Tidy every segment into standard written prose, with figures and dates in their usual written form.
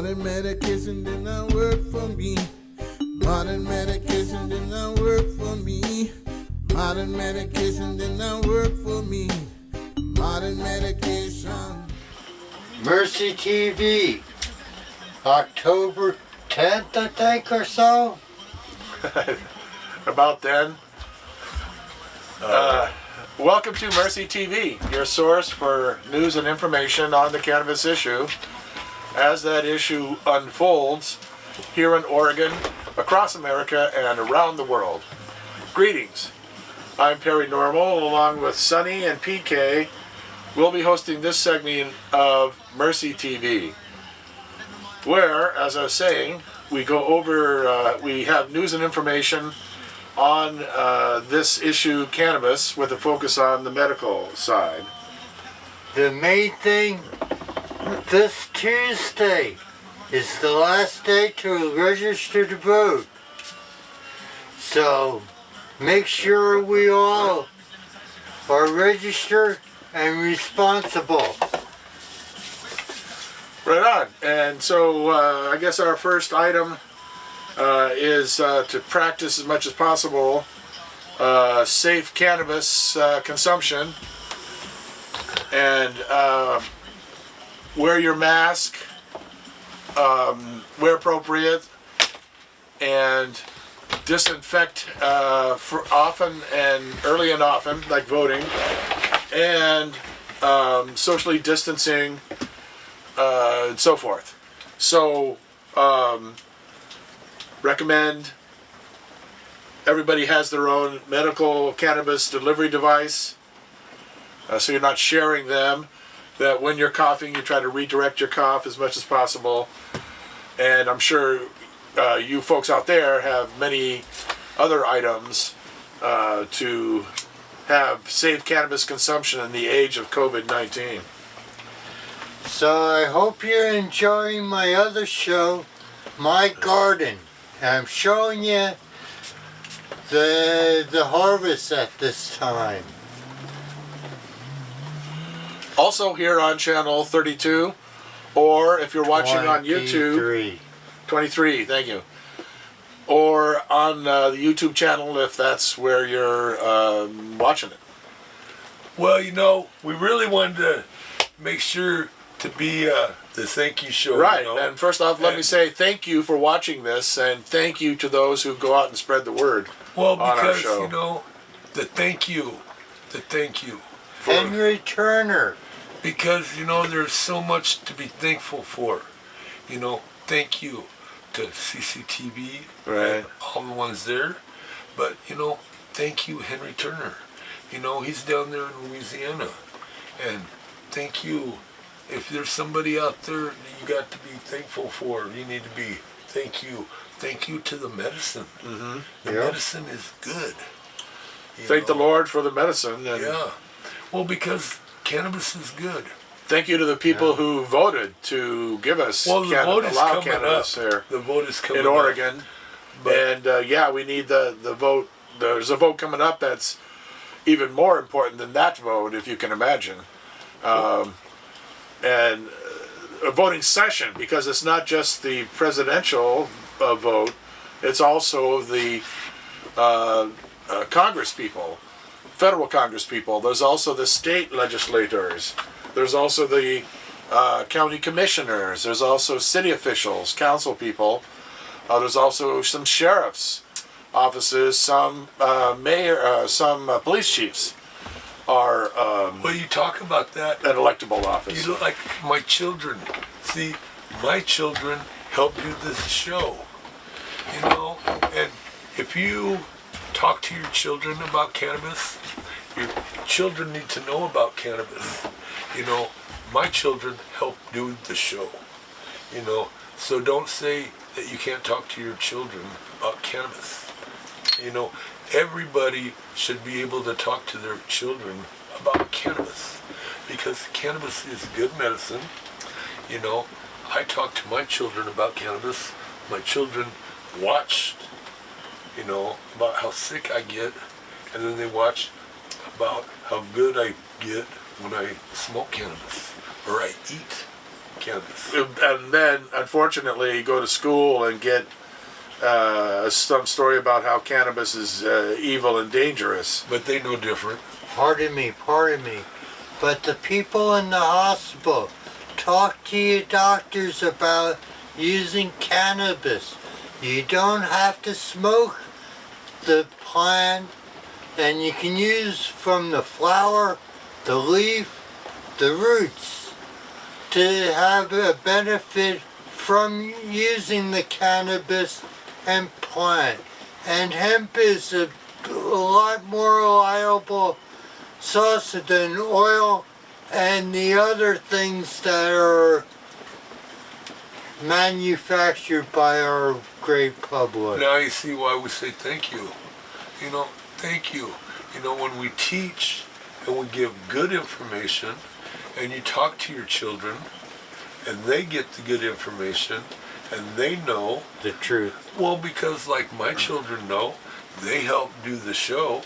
Modern medication did not work for me. Modern medication did not work for me. Modern medication did not work for me. Modern medication. Mercy TV, October 10th, I think, or so. About then. Welcome to Mercy TV, your source for news and information on the cannabis issue as that issue unfolds here in Oregon, across America, and around the world. Greetings. I'm Perry Normal, along with Sunny and PK. We'll be hosting this segment of Mercy TV, where, as I was saying, we go over, we have news and information on this issue, cannabis, with a focus on the medical side. The main thing, this Tuesday is the last day to register to vote. So make sure we all are registered and responsible. Right on. And so I guess our first item is to practice as much as possible safe cannabis consumption, and wear your mask where appropriate, and disinfect for often and early and often, like voting, and socially distancing, and so forth. So recommend everybody has their own medical cannabis delivery device, so you're not sharing them, that when you're coughing you try to redirect your cough as much as possible. And I'm sure you folks out there have many other items to have safe cannabis consumption in the age of COVID-19. So I hope you're enjoying my other show, My Garden. I'm showing you the harvest at this time. Also here on channel 32, or if you're watching on YouTube, 23, thank you. Or on the YouTube channel if that's where you're watching it. Well, you know, we really wanted to make sure to be the thank you show. Right, you know? and first off, let me say thank you for watching this, and thank you to those who go out and spread the word well, on our because, show. you know, the thank you. Henry Turner. Because, you know, there's so much to be thankful for. You know, thank you to CCTV, right, and all the ones there. But, you know, thank you, Henry Turner. You know, he's down there in Louisiana. And thank you. If there's somebody out there that you got to be thankful for, you need to be thank you. Thank you to the medicine. Mm-hmm. The medicine is good. Thank the Lord for the medicine. And yeah. Well, because cannabis is good. thank you to the people who voted to give us allow cannabis here The vote is coming in Oregon. But, and yeah, we need the vote. There's a vote coming up that's even more important than that vote, if you can imagine. And a voting session, because it's not just the presidential vote, it's also the Congress people, federal Congress people. There's also the state legislators. There's also the county commissioners. There's also city officials, council people. There's also some sheriff's offices, some mayor, some police chiefs are well, you talk about that. an electable office. You look like my children. See, my children help do this show. You know, and if you talk to your children about cannabis, your children need to know about cannabis. You know, my children help do the show. You know, so don't say that you can't talk to your children about cannabis. You know, everybody should be able to talk to their children about cannabis, because cannabis is good medicine. You know, I talk to my children about cannabis. My children watched, you know, about how sick I get, and then they watch about how good I get when I smoke cannabis or I eat cannabis. And then, unfortunately, go to school and get some story about how cannabis is evil and dangerous. But they know different. Pardon me. But the people in the hospital, talk to your doctors about using cannabis. You don't have to smoke the plant, and you can use from the flower, the leaf, the roots to have a benefit from using the cannabis and plant. And hemp is a lot more reliable source than oil and the other things that are manufactured by our great public. Now you see why we say thank you. Thank you. When we teach and we give good information and you talk to your children and they get the good information and they know The truth. well, because like my children know, they help do the show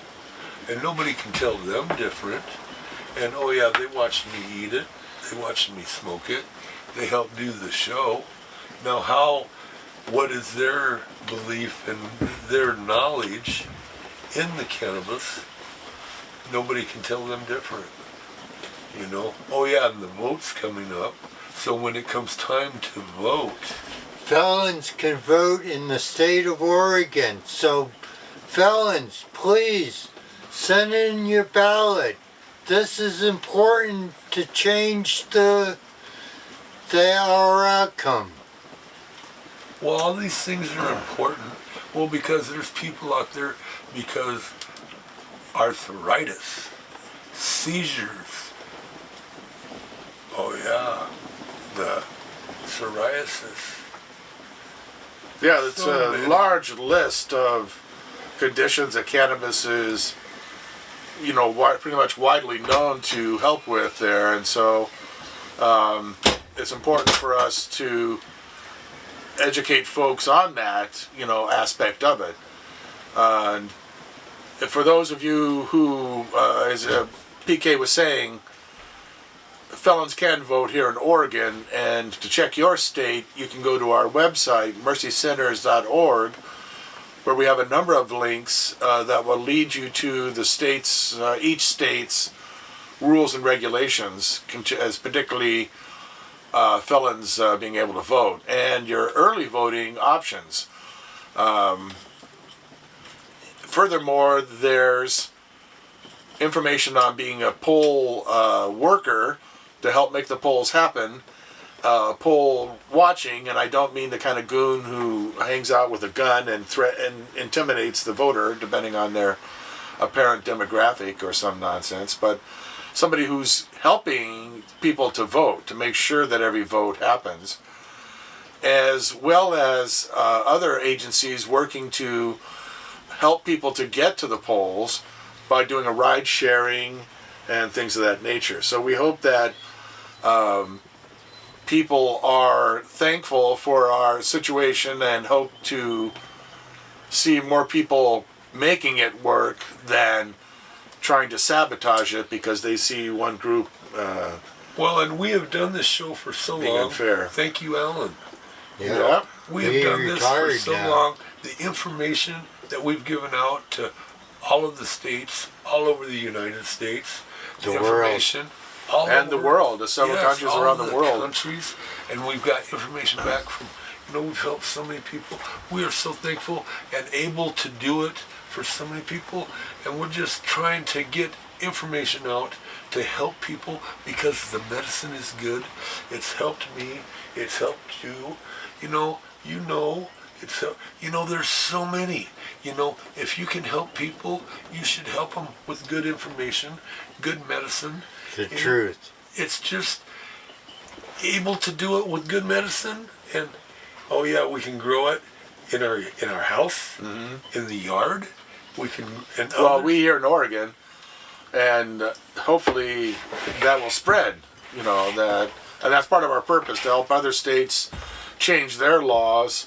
and nobody can tell them different. And oh yeah, they watched me eat it, they watched me smoke it, they help do the show. Now what is their belief and their knowledge in the cannabis? Nobody can tell them different. Oh yeah, and the vote's coming up. So when it comes time to vote, Felons can vote in the state of Oregon. So felons, please send in your ballot. This is important to change our outcome. well, all these things are important. Well, because there's people out there, because arthritis, seizures, oh yeah, the psoriasis. Yeah, it's So a many. large list of conditions that cannabis is, pretty much widely known to help with there, and so it's important for us to educate folks on that, aspect of it. And for those of you who, as PK was saying, felons can vote here in Oregon, and to check your state, you can go to our website, mercycenters.org, where we have a number of links that will lead you to the state's, each state's rules and regulations, as particularly felons being able to vote, and your early voting options. Furthermore, there's information on being a poll worker to help make the polls happen, poll watching, and I don't mean the kind of goon who hangs out with a gun and intimidates the voter, depending on their apparent demographic or some nonsense, but somebody who's helping people to vote, to make sure that every vote happens, as well as other agencies working to help people to get to the polls by doing a ride sharing and things of that nature. So we hope that people are thankful for our situation and hope to see more people making it work than trying to sabotage it because they see one group Well, and we have done this show for so being long. unfair. Thank you, Alan. Yeah. We have done this for so long. The information that we've given out to all of the states, all over the United States, The information, all And the over, world, there's several countries all around of the world. countries, and we've got information back from, we've helped so many people. We are so thankful and able to do it for so many people, and we're just trying to get information out to help people because the medicine is good. It's helped me. It's helped you. It's there's so many. If you can help people, you should help them with good information, good medicine. The truth. It's just able to do it with good medicine, and oh yeah, we can grow it in our house, in the yard. We can. And Well, we here in Oregon, and hopefully that will spread. And that's part of our purpose, to help other states change their laws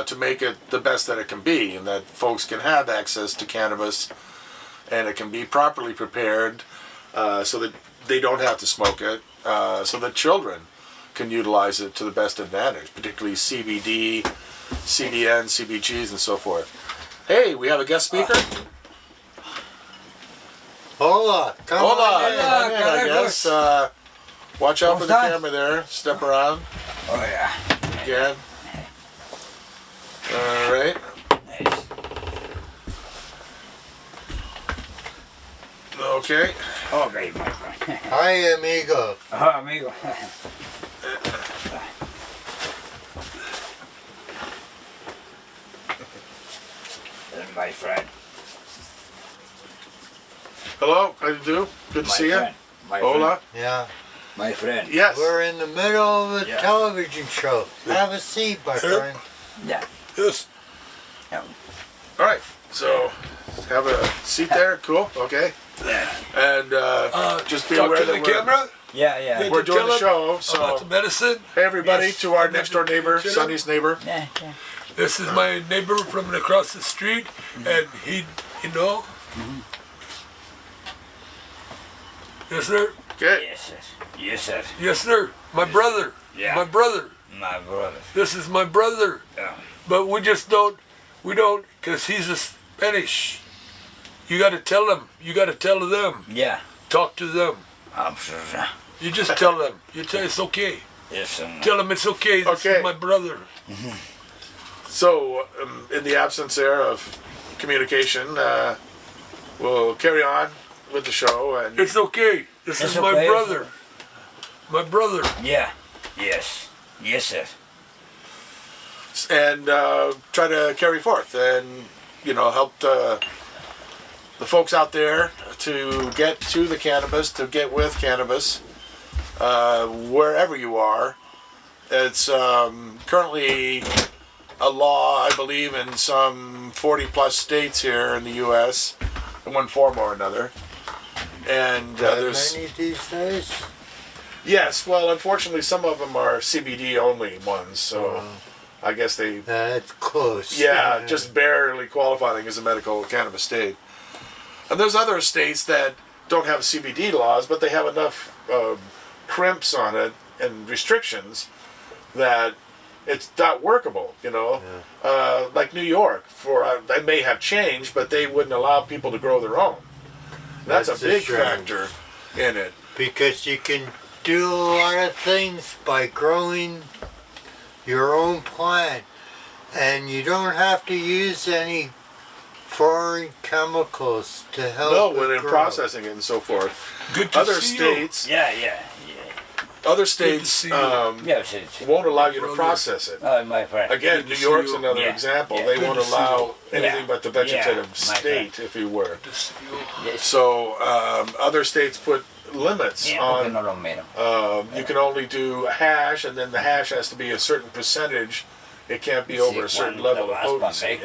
to make it the best that it can be, and that folks can have access to cannabis, and it can be properly prepared so that they don't have to smoke it, so that children can utilize it to the best advantage, particularly CBD, CBN, CBGs, and so forth. Hey, we have a guest speaker. Hola, come on in. Come on in, I guess. Watch out for the camera there. Step around. Oh yeah. Again. All right. Nice. Okay. Okay, my friend. Hi, amigo. Oh, amigo. My friend. Hello. How do you do? Good to My see friend. you. My Hola. Yeah, My friend. Yes. we're in the middle of a Yeah. television show. Have a seat, my friend. Yeah. Yes. Yeah. All right. So, have a seat there. Cool. Okay. Yeah. And just be Talk aware to that the camera. Yeah. we're doing Tell the him show. about So, the medicine. hey everybody, Yes. to our next door neighbor, Tell him. Sonny's neighbor. Yeah. This is my neighbor from across the street, and he, you know. Yes, sir. Okay. Yes, sir. Yes, sir. Yes, sir. My brother. Yeah. My brother. My brother. This is my brother. Yeah. But we don't, because he's a Spanish. You got to tell them. You got to tell them. Yeah. Talk to them. Absolutely. You just tell them. You tell it's okay. Yes, sir. Tell them it's okay. This Okay. is my brother. So, in the absence there of communication, we'll carry on with the show. And It's okay. This It's is my okay. brother. My brother. Yeah. Yes. Yes, sir. try to carry forth and help the folks out there to get to the cannabis, to get with cannabis wherever you are. It's currently a law, I believe, in some 40 plus states here in the U.S. in one form or another. And there's many these days? yes, well, unfortunately, some of them are CBD only ones, so I guess they That's close. just barely qualifying as a medical cannabis state. And there's other states that don't have CBD laws, but they have enough crimps on it and restrictions that it's not workable, like New York, they may have changed, but they wouldn't allow people to grow their own. That's a big strange. factor in it. Because you can do a lot of things by growing your own plant, and you don't have to use any foreign chemicals to help No, it when in grow. processing it and so forth. Good to Other see states, Yeah. other Good to states see you. Yes, it's. won't allow you to Brother. process it. Oh, my friend. Again, Good New to York's see you. another Yeah. example. Yeah. They Good won't to see allow you. anything Yeah. but the vegetative Yeah, my state, if you were. Good to see you. Yes. So other states put limits Yeah, porque on. no lo miro. You can only do hash, and then the hash has to be a certain percentage. It can't be over a certain level of potency,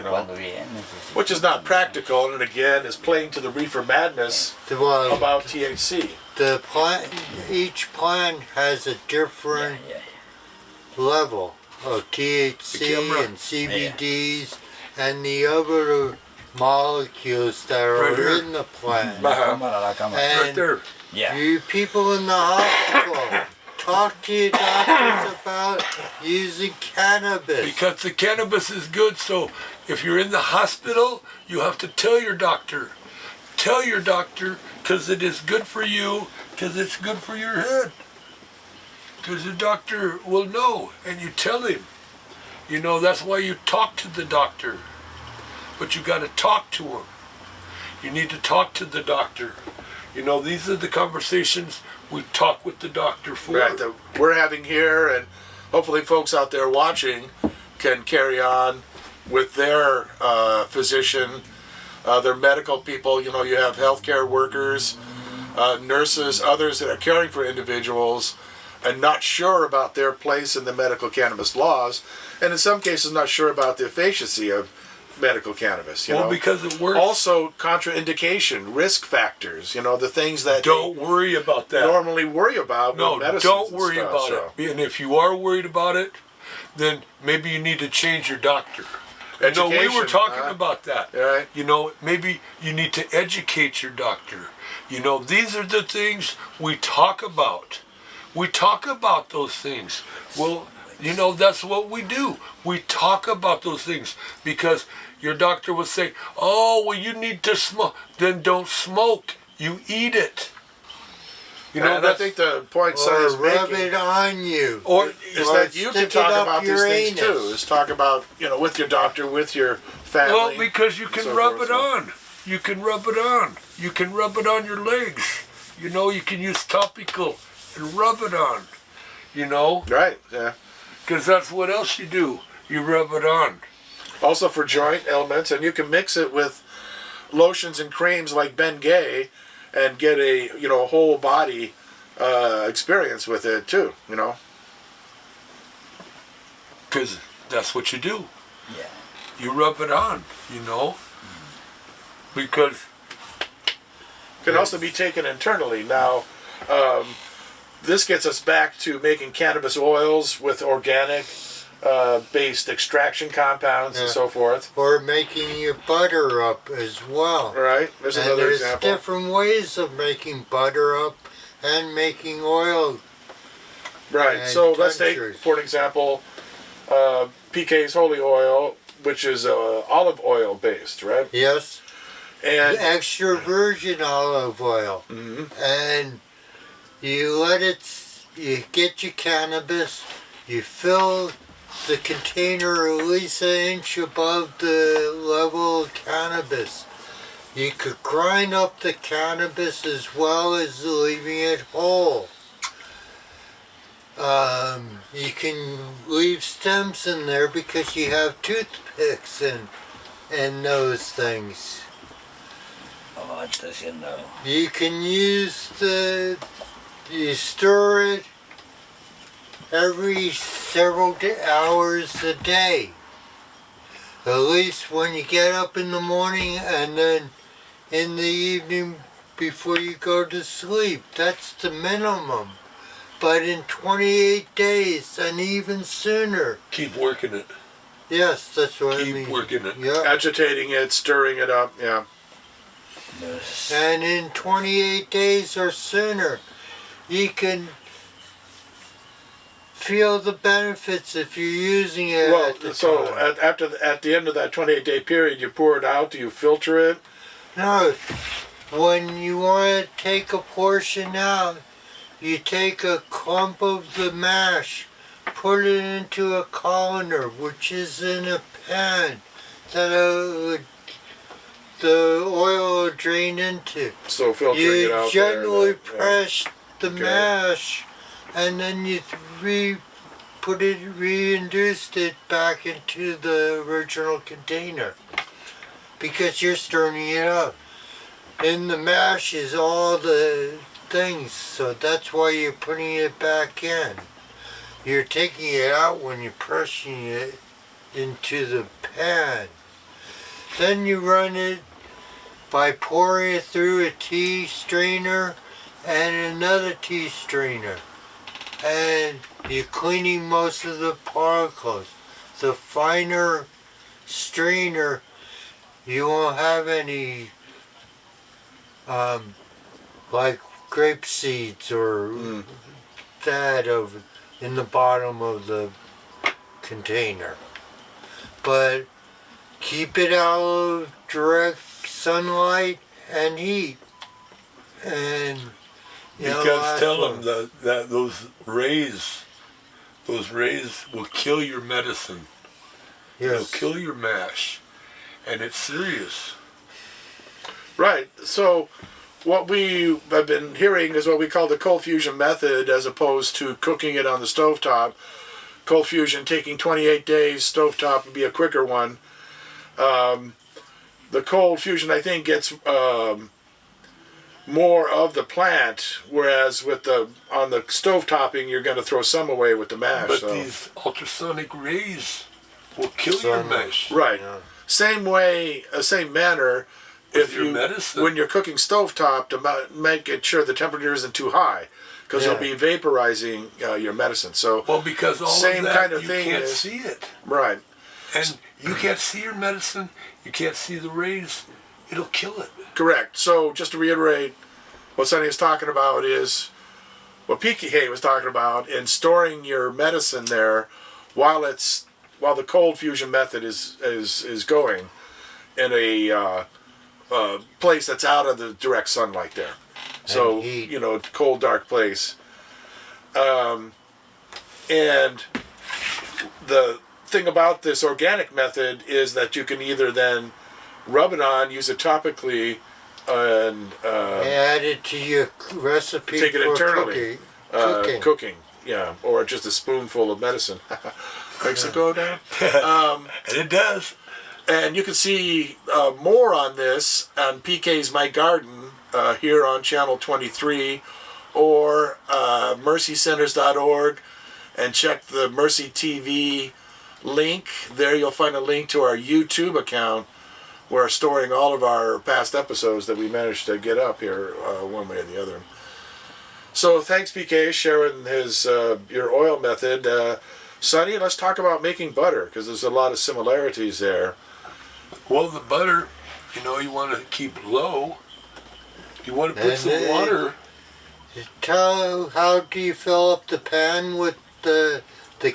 which is not practical, and again is playing to the reefer madness Well, about THC. the plant, each plant has a different level of THC camera. and CBDs and the other molecules that are Right here. in the plant. La cámara. And Right there. Yeah. you people in the hospital, talk to your doctors about using cannabis. Because the cannabis is good, so if you're in the hospital, you have to tell your doctor. Tell your doctor, because it is good for you, because it's good for your head. Because the doctor will know, and you tell him. That's why you talk to the doctor. But you got to talk to him. You need to talk to the doctor. These are the conversations we talk with the doctor for. Right, that we're having here, and hopefully folks out there watching can carry on with their physician, their medical people. You have healthcare workers, nurses, others that are caring for individuals and not sure about their place in the medical cannabis laws, and in some cases not sure about the efficacy of medical cannabis. Because it works. Also, contraindication, risk factors. The things that Don't worry about they that. normally worry about. No, with medicines don't and worry stuff, about so. it. And if you are worried about it, then maybe you need to change your doctor. We Education, were talking about that. Right. Maybe you need to educate your doctor. These are the things we talk about. We talk about those things. Well, you know, that's what we do. We talk about those things because your doctor will say, oh, well, you need to smoke. Then don't smoke. You eat it. You know, and I think the point Sonny's rub making it on you. is that you can stick it talk up about these your things anus. too. Is talk about, you know, with your doctor, with your family. well, because you can so rub forth, it so. on. You can rub it on. You can rub it on your legs. You know, you can use topical and rub it on. You know, Right, yeah. because that's what else you do. You rub it on. Also for joint ailments, and you can mix it with lotions and creams like Ben Gay and get a, you know, whole body experience with it too, you know. Because that's what you do. Yeah. You rub it on, you know. Because Can also be taken internally. Now, this gets us back to making cannabis oils with organic based extraction compounds and Yeah. so forth. Or making your butter up as well. All right, there's And another there's example. different ways of making butter up and making oil. Right, and so let's take, tinctures. for an example, PK's holy oil, which is olive oil based, right? Yes, And extra virgin olive oil. And you get your cannabis, you fill the container at least an inch above the level of cannabis. You could grind up the cannabis as well as leaving it whole. You can leave stems in there because you have toothpicks and those things. Oh, está haciendo. You can use you stir it every several hours a day. At least when you get up in the morning and then in the evening before you go to sleep. That's the minimum. But in 28 days and even sooner. keep working it. Yes, that's what I Keep mean. working it. Yeah. agitating it, stirring it up, yeah. Yes. And in 28 days or sooner, you can feel the benefits if you're using it Well, at the so time. at the end of that 28-day period, you pour it out. Do you filter it? No, when you want to take a portion out, you take a clump of the mash, put it into a colander, which is in a pan that the oil will drain into. So filtering it You out. gently there, press the Okay. mash, and then you reintroduced it back into the original container because you're stirring it up. In the mash is all the things, so that's why you're putting it back in. You're taking it out when you're pressing it into the pan. Then you run it by pouring it through a tea strainer and another tea strainer. And you're cleaning most of the particles. The finer strainer, you won't have any like grape seeds or that in the bottom of the container. But keep it out of direct sunlight and heat. And Because tell them that those rays will kill your medicine. They'll yes. kill your mash. And it's serious. Right. So what we have been hearing is what we call the cold fusion method, as opposed to cooking it on the stovetop. Cold fusion taking 28 days, stovetop would be a quicker one. The cold fusion, I think, gets more of the plant, whereas with on the stove topping, you're going to throw some away with the mash. But so. these ultrasonic rays will kill your mash. Right. Yeah. Same way, same manner. With If your you, medicine. when you're cooking stovetop, to make it sure the temperature isn't too high, because Yeah. you'll be vaporizing your medicine. So, Well, because all Same of that, kind of you thing can't is- see it. right. And you can't see your medicine. You can't see the rays. It'll kill it. Correct. So just to reiterate, what Sonny is talking about is what PK was talking about in storing your medicine there while the cold fusion method is going in a place that's out of the direct sunlight there. So, cold, dark place. And the thing about this organic method is that you can either then rub it on, use it topically, and add it to your recipe take it for internally. cooking. Yeah, or just a spoonful of medicine. Makes it go down. And it does. And you can see more on this on PK's My Garden here on Channel 23 or mercycenters.org, and check the Mercy TV link. There you'll find a link to our YouTube account. We're storing all of our past episodes that we managed to get up here one way or the other. So thanks, PK, sharing his your oil method. Sonny, let's talk about making butter, because there's a lot of similarities there. Well, the butter, you want to keep low. You want to put some water. How do you fill up the pan with the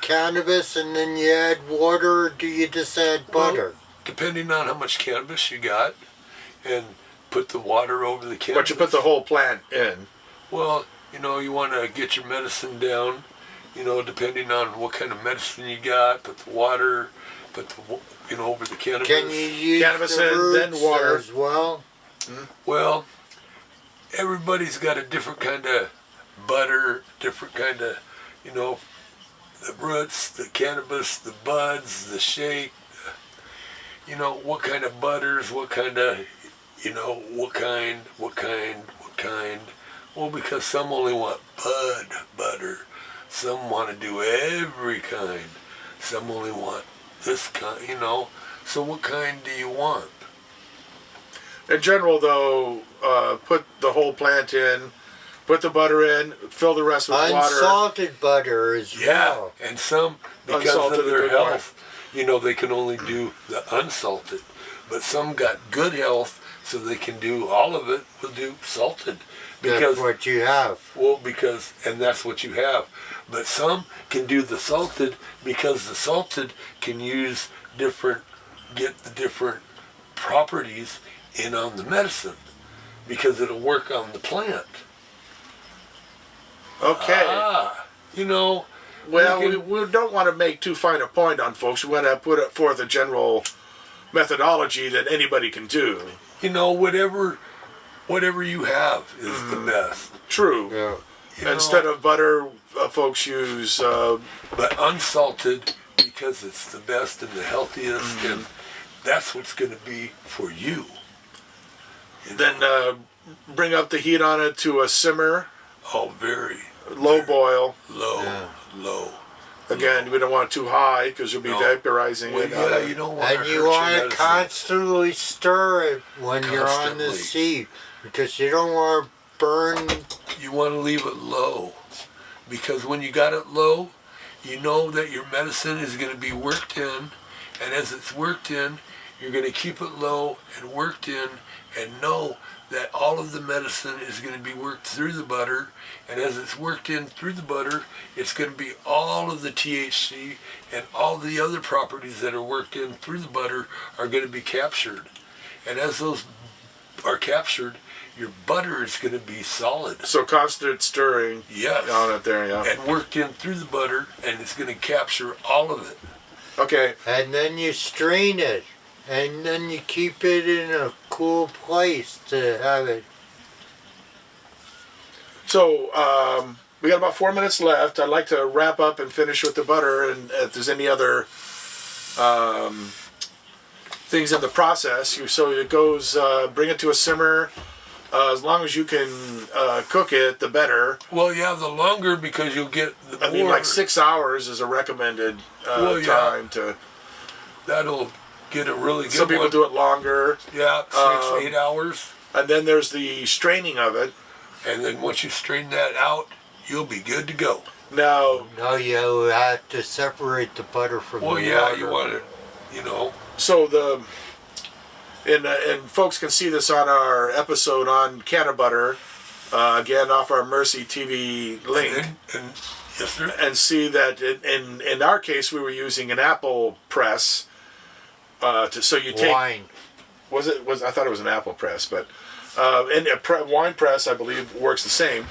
cannabis, and then you add water, or do you just add butter? Well, depending on how much cannabis you got, and put the water over the cannabis. But you put the whole plant in. Well, you want to get your medicine down, depending on what kind of medicine you got, put the water, over the cannabis. Can you use cannabis the and roots then water as well? Well, everybody's got a different kind of butter, different kind of, the roots, the cannabis, the buds, the shake, what kind of butters, what kind of, what kind. Well, because some only want bud butter. Some want to do every kind. Some only want this kind, So what kind do you want? In general, though, put the whole plant in, put the butter in, fill the rest with water. Unsalted butter as well. Yeah, and some, because Unsalted of their is a good health, they can only do the unsalted. But some got good health, so they can do all of it, will do salted. That's what you have. Well, and that's what you have. But some can do the salted, because the salted can get the different properties in on the medicine, because it'll work on the plant. Okay. Well, we don't want to make too fine a point on folks. We want to put forth a general methodology that anybody can do. Whatever you have is the best. True. Yeah. Instead of butter, folks use... but unsalted, because it's the best and the healthiest, and that's what's going to be for you. Then bring up the heat on it to a simmer. Oh, very. Low boil. Low. Again, we don't want it too high, because you'll be vaporizing it. You don't want And you want to constantly stir it when you're on the seed, because you don't want to burn. You want to leave it low, because when you got it low, you know that your medicine is going to be worked in, and as it's worked in, you're going to keep it low and worked in, and know that all of the medicine is going to be worked through the butter, and as it's worked in through the butter, it's going to be all of the THC and all the other properties that are worked in through the butter are going to be captured. And as those are captured, your butter is going to be solid. So constant stirring on it there, and worked in through the butter, and it's going to capture all of it. Okay. And then you strain it, and then you keep it in a cool place to have it. So we got about 4 minutes left. I'd like to wrap up and finish with the butter, and if there's any other things in the process. So it goes, bring it to a simmer. As long as you can cook it, the better. Well, yeah, the longer, because you'll get the more. I mean, like 6 hours is a recommended time to. That'll get a really good Some people do it longer. Yeah, 6 8 hours. And then there's the straining of it. And then once you strain that out, you'll be good to go. Now. No, you have to separate the butter from the water. Well, yeah, you want it, So and folks can see this on our episode on canna butter. again off our Mercy TV link, And yes, sir. and see that in our case we were using an apple press. So you take Wine. I thought it was an apple press, but and wine press I believe works the same.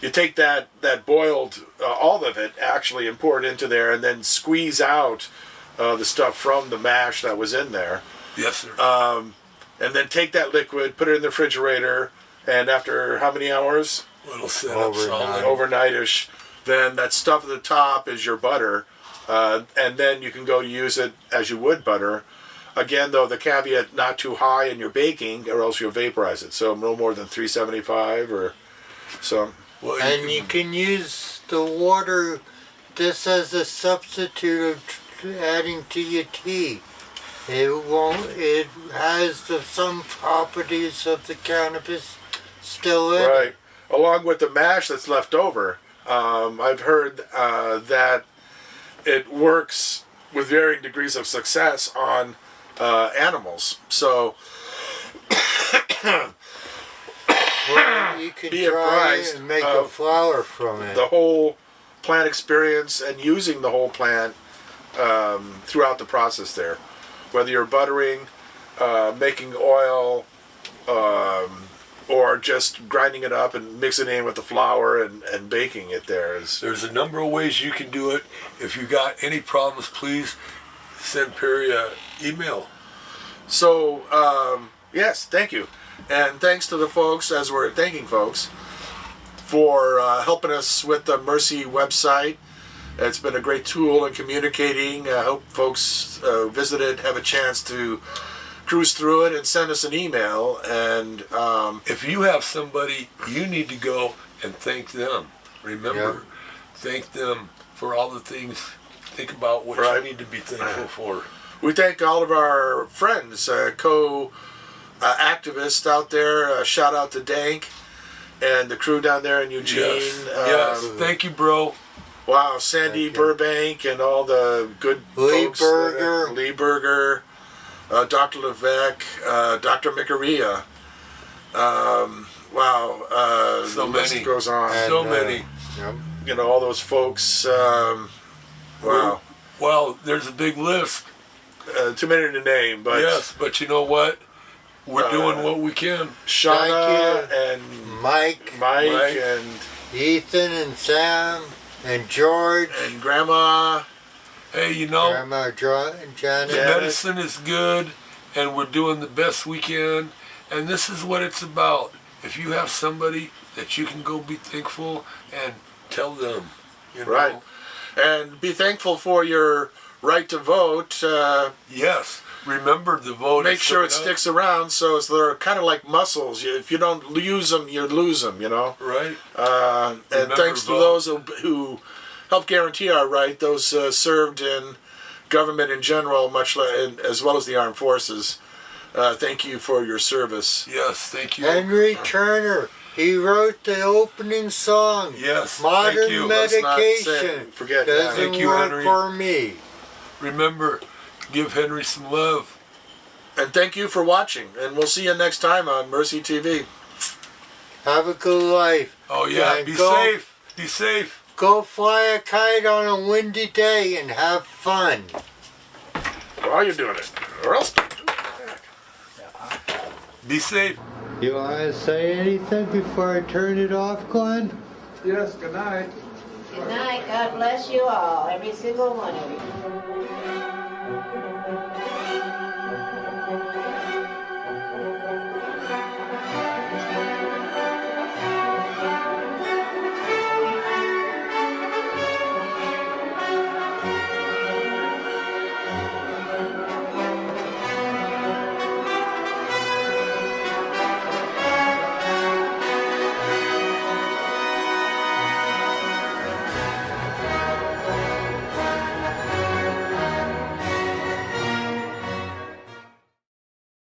You take that boiled all of it actually and pour it into there, and then squeeze out the stuff from the mash that was in there. Yes, sir. And then take that liquid, put it in the refrigerator, and after how many hours? Little setup solid. Overnight-ish. Then that stuff at the top is your butter, and then you can go use it as you would butter. Again, though, the caveat, not too high in your baking, or else you'll vaporize it. So no more than 375 or so. Well, And you can use the water just as a substitute of adding to your tea. It has some properties of the cannabis still in it. Right. Along with the mash that's left over, I've heard that it works with varying degrees of success on animals. So Well, you can Be try apprised and make a of flour from it. the whole plant experience and using the whole plant throughout the process there. Whether you're buttering, making oil, or just grinding it up and mixing it in with the flour and baking it there is. there's a number of ways you can do it. If you got any problems, please send Perry an email. So, yes, thank you. And thanks to the folks, as we're thanking folks, for helping us with the Mercy website. It's been a great tool in communicating. I hope folks visit it, have a chance to cruise through it and send us an email. And If you have somebody, you need to go and thank them. Remember, thank them for all the things. Think about what Right. you need to be thankful for. we thank all of our friends, activists out there. Shout out to Dank and the crew down there in Eugene. Yes. Thank you, bro. Wow, Sandy Thank you. Burbank and all the good Lee folks. Berger. Lee Berger, Dr. Levesque, Dr. Mikaria. Wow, So the list many. goes on. And, So many. Yep. You know, all those folks. Wow, Well, there's a big list. too many to name, but Yes, but you know what? We're doing what we can. Shauna Thank and Mike, Mike Mike. and Ethan, and Sam, and George, Grandma. Hey, you know, Grandma Janet. the Yeah. medicine is good, and we're doing the best we can. And this is what it's about. If you have somebody that you can go be thankful and tell them, you know. Right. And be thankful for your right to vote. Yes. Remember the vote. Make is sure it coming up. sticks around, so they're kind of like muscles. If you don't use them, you lose them, you know. Right. And Remember, thanks to vote. those who help guarantee our right, those served in government in general, as well as the armed forces. Thank you for your service. Yes. Thank you. Henry Turner. He wrote the opening song. Yes. Modern Thank you. Let's not say- medication forget that. doesn't Thank you, work Henry. for me. Remember, give Henry some love. And thank you for watching. And we'll see you next time on Mercy TV. Have a good life. Oh yeah. And Be go- safe. Be safe. Go fly a kite on a windy day and have fun. While you're doing it, or else. Be safe. You want to say anything before I turn it off, Glenn? Yes. Good night. Good night. God bless you all, every single one of you.